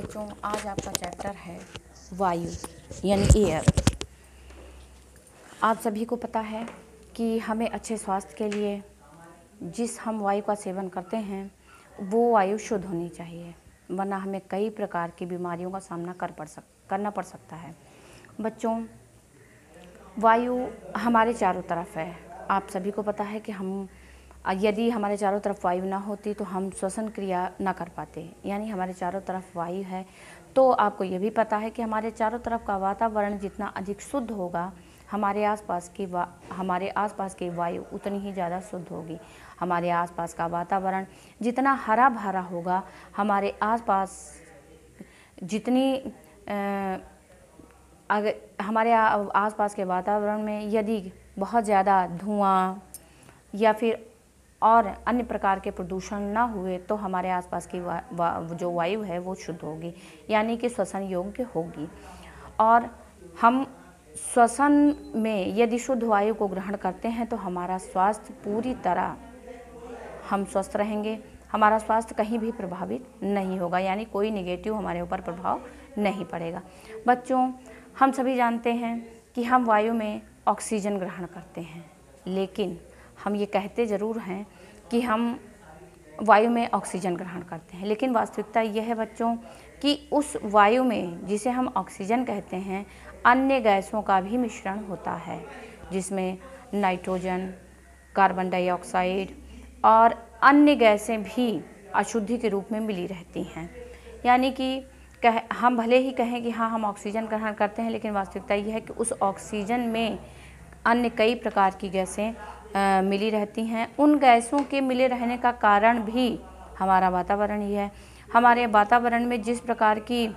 बच्चों, आज आपका चैप्टर है वायु यानी एयर। आप सभी को पता है कि हमें अच्छे स्वास्थ्य के लिए जिस हम वायु का सेवन करते हैं वो वायु शुद्ध होनी चाहिए, वरना हमें कई प्रकार की बीमारियों का सामना करना पड़ सकता है। बच्चों, वायु हमारे चारों तरफ है। आप सभी को पता है कि यदि हमारे चारों तरफ वायु ना होती तो हम श्वसन क्रिया ना कर पाते, यानी हमारे चारों तरफ वायु है। तो आपको ये भी पता है कि हमारे चारों तरफ का वातावरण जितना अधिक शुद्ध होगा, हमारे आसपास की वायु उतनी ही ज़्यादा शुद्ध होगी। हमारे आसपास का वातावरण जितना हरा भरा होगा, हमारे आसपास हमारे आसपास के वातावरण में यदि बहुत ज़्यादा धुआं या फिर और अन्य प्रकार के प्रदूषण ना हुए तो हमारे आसपास की जो वायु है वो शुद्ध होगी, यानी कि श्वसन योग्य होगी। और हम श्वसन में यदि शुद्ध वायु को ग्रहण करते हैं तो हमारा स्वास्थ्य पूरी तरह हम स्वस्थ रहेंगे, हमारा स्वास्थ्य कहीं भी प्रभावित नहीं होगा, यानी कोई नेगेटिव हमारे ऊपर प्रभाव नहीं पड़ेगा। बच्चों, हम सभी जानते हैं कि हम वायु में ऑक्सीजन ग्रहण करते हैं, लेकिन हम ये कहते ज़रूर हैं कि हम वायु में ऑक्सीजन ग्रहण करते हैं, लेकिन वास्तविकता यह है बच्चों कि उस वायु में जिसे हम ऑक्सीजन कहते हैं अन्य गैसों का भी मिश्रण होता है, जिसमें नाइट्रोजन, कार्बन डाइऑक्साइड और अन्य गैसें भी अशुद्धि के रूप में मिली रहती हैं। यानी कि हम भले ही कहें कि हाँ हम ऑक्सीजन ग्रहण करते हैं, लेकिन वास्तविकता यह है कि उस ऑक्सीजन में अन्य कई प्रकार की गैसें मिली रहती हैं। उन गैसों के मिले रहने का कारण भी हमारा वातावरण ही है। हमारे वातावरण में जिस प्रकार की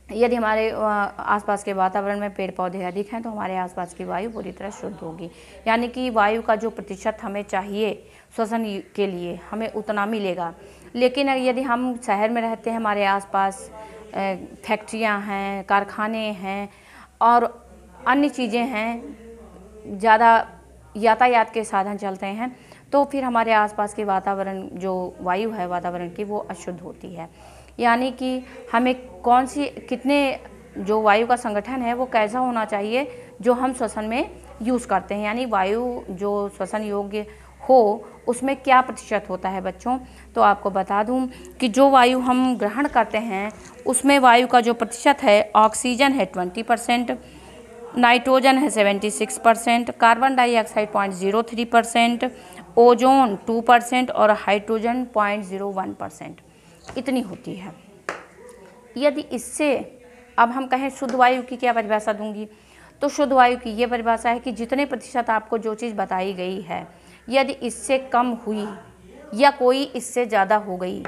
यदि हमारे आसपास के वातावरण में पेड़ पौधे अधिक हैं तो हमारे आसपास की वायु पूरी तरह शुद्ध होगी, यानी कि वायु का जो प्रतिशत हमें चाहिए श्वसन के लिए हमें उतना मिलेगा। लेकिन यदि हम शहर में रहते हैं, हमारे आसपास फैक्ट्रियां हैं, कारखाने हैं और अन्य चीज़ें हैं, ज़्यादा यातायात के साधन चलते हैं, तो फिर हमारे आसपास के वातावरण जो वायु है वातावरण की वो अशुद्ध होती है। यानी कि हमें कितने जो वायु का संगठन है वो कैसा होना चाहिए जो हम श्वसन में यूज़ करते हैं, यानी वायु जो श्वसन योग्य हो उसमें क्या प्रतिशत होता है बच्चों। तो आपको बता दूं कि जो वायु हम ग्रहण करते हैं उसमें वायु का जो प्रतिशत है, ऑक्सीजन है 20%, नाइट्रोजन है 76%, कार्बन डाइऑक्साइड 0.03%, ओजोन 2% और हाइड्रोजन 0.01%, इतनी होती है। यदि इससे अब हम कहें शुद्ध वायु की क्या परिभाषा दूंगी, तो शुद्ध वायु की ये परिभाषा है कि जितने प्रतिशत आपको जो चीज़ बताई गई है यदि इससे कम हुई या कोई इससे ज़्यादा हो गई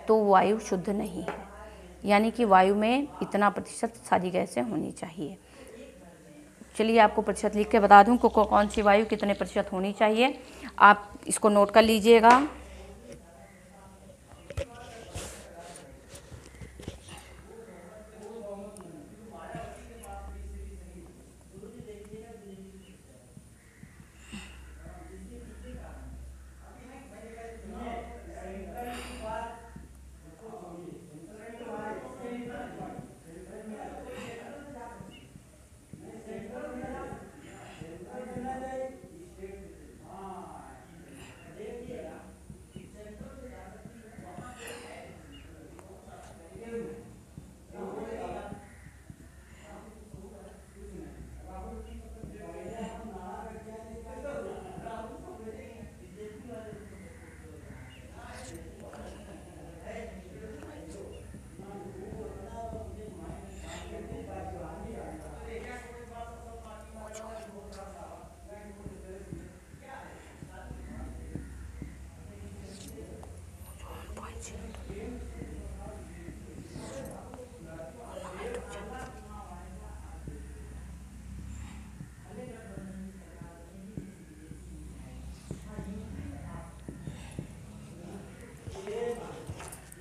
तो वायु शुद्ध नहीं है, यानी कि वायु में इतना प्रतिशत सारी गैसें होनी चाहिए। चलिए आपको प्रतिशत लिख के बता दूं कि कौन सी वायु कितने प्रतिशत होनी चाहिए, आप इसको नोट कर लीजिएगा।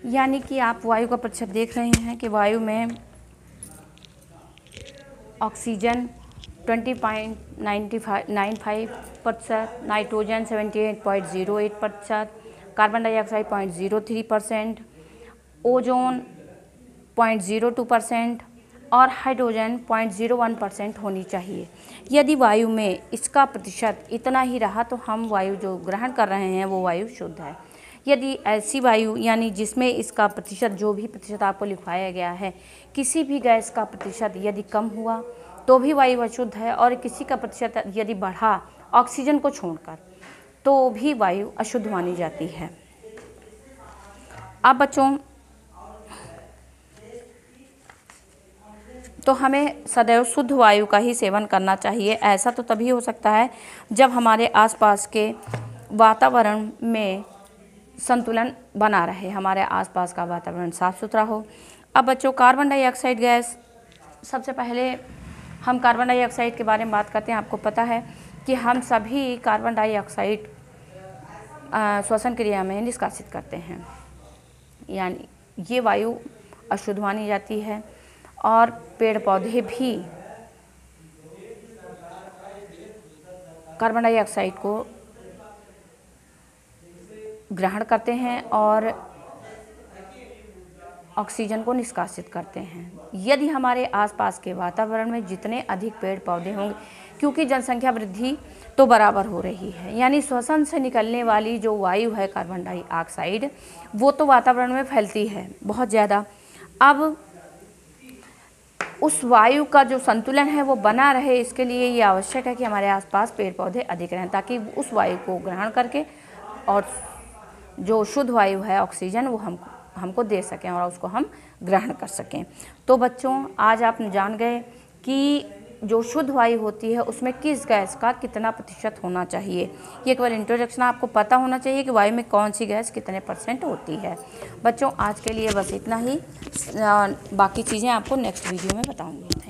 यानी कि आप वायु का प्रतिशत देख रहे हैं कि वायु में oxygen 20.95%, nitrogen 78.08%, carbon dioxide 0.03%, ozone 0.02% और हाइड्रोजन 0.01% होनी चाहिए। यदि वायु में इसका प्रतिशत इतना ही रहा तो हम वायु जो ग्रहण कर रहे हैं वो वायु शुद्ध है। यदि ऐसी वायु यानी जिसमें इसका प्रतिशत, जो भी प्रतिशत आपको लिखवाया गया है, किसी भी गैस का प्रतिशत यदि कम हुआ तो भी वायु अशुद्ध है, और किसी का प्रतिशत यदि बढ़ा ऑक्सीजन को छोड़कर तो भी वायु अशुद्ध मानी जाती है। अब बच्चों, तो हमें सदैव शुद्ध वायु का ही सेवन करना चाहिए। ऐसा तो तभी हो सकता है जब हमारे आसपास के वातावरण में संतुलन बना रहे, हमारे आसपास का वातावरण साफ सुथरा हो। अब बच्चों, कार्बन डाइऑक्साइड गैस, सबसे पहले हम कार्बन डाइऑक्साइड के बारे में बात करते हैं। आपको पता है कि हम सभी कार्बन डाइऑक्साइड श्वसन क्रिया में निष्कासित करते हैं, यानी ये वायु अशुद्ध मानी जाती है। और पेड़ पौधे भी कार्बन डाइऑक्साइड को ग्रहण करते हैं और ऑक्सीजन को निष्कासित करते हैं। यदि हमारे आसपास के वातावरण में जितने अधिक पेड़ पौधे होंगे, क्योंकि जनसंख्या वृद्धि तो बराबर हो रही है, यानी श्वसन से निकलने वाली जो वायु है कार्बन डाइऑक्साइड, वो तो वातावरण में फैलती है बहुत ज़्यादा। अब उस वायु का जो संतुलन है वो बना रहे, इसके लिए ये आवश्यक है कि हमारे आसपास पेड़ पौधे अधिक रहें, ताकि उस वायु को ग्रहण करके और जो शुद्ध वायु है ऑक्सीजन वो हमको दे सकें और उसको हम ग्रहण कर सकें। तो बच्चों, आज आप जान गए कि जो शुद्ध वायु होती है उसमें किस गैस का कितना प्रतिशत होना चाहिए। ये केवल इंट्रोडक्शन, आपको पता होना चाहिए कि वायु में कौन सी गैस कितने % होती है। बच्चों, आज के लिए बस इतना ही, बाकी चीज़ें आपको नेक्स्ट वीडियो में बताऊंगी।